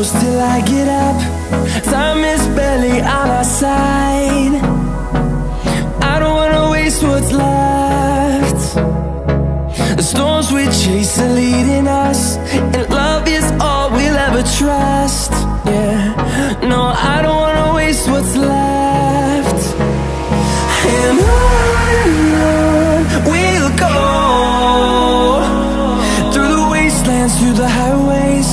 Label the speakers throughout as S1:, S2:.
S1: close till I get up. Time is barely on our side. I don't wanna waste what's left. The storms we chase are leading us, and love is all we'll ever trust. Yeah, no, I don't wanna waste what's left. And on we'll go, through the wastelands, through the highways,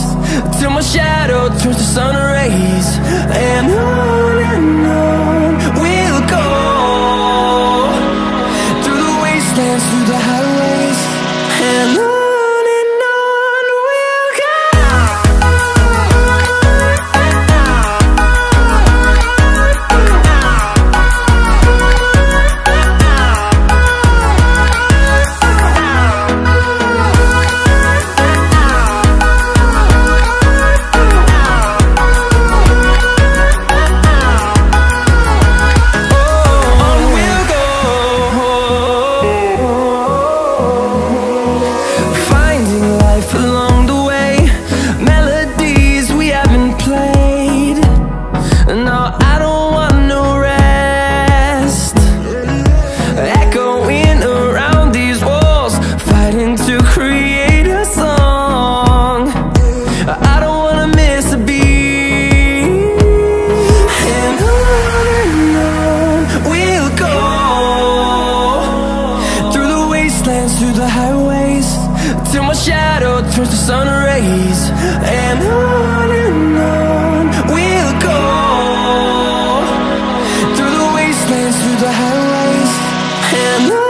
S1: till my shadow turns to sun rays. And on we'll go, through the wastelands, through the highways, and on we'll go. Along the way, melodies we haven't played. No, I don't want no rest. Echoing around these walls, fighting to create a song. I don't wanna miss a beat. And on we'll go, through the wastelands, through the highways, till my shadow turns to sun rays. And on we'll go, through the wastelands, through the highways, and on.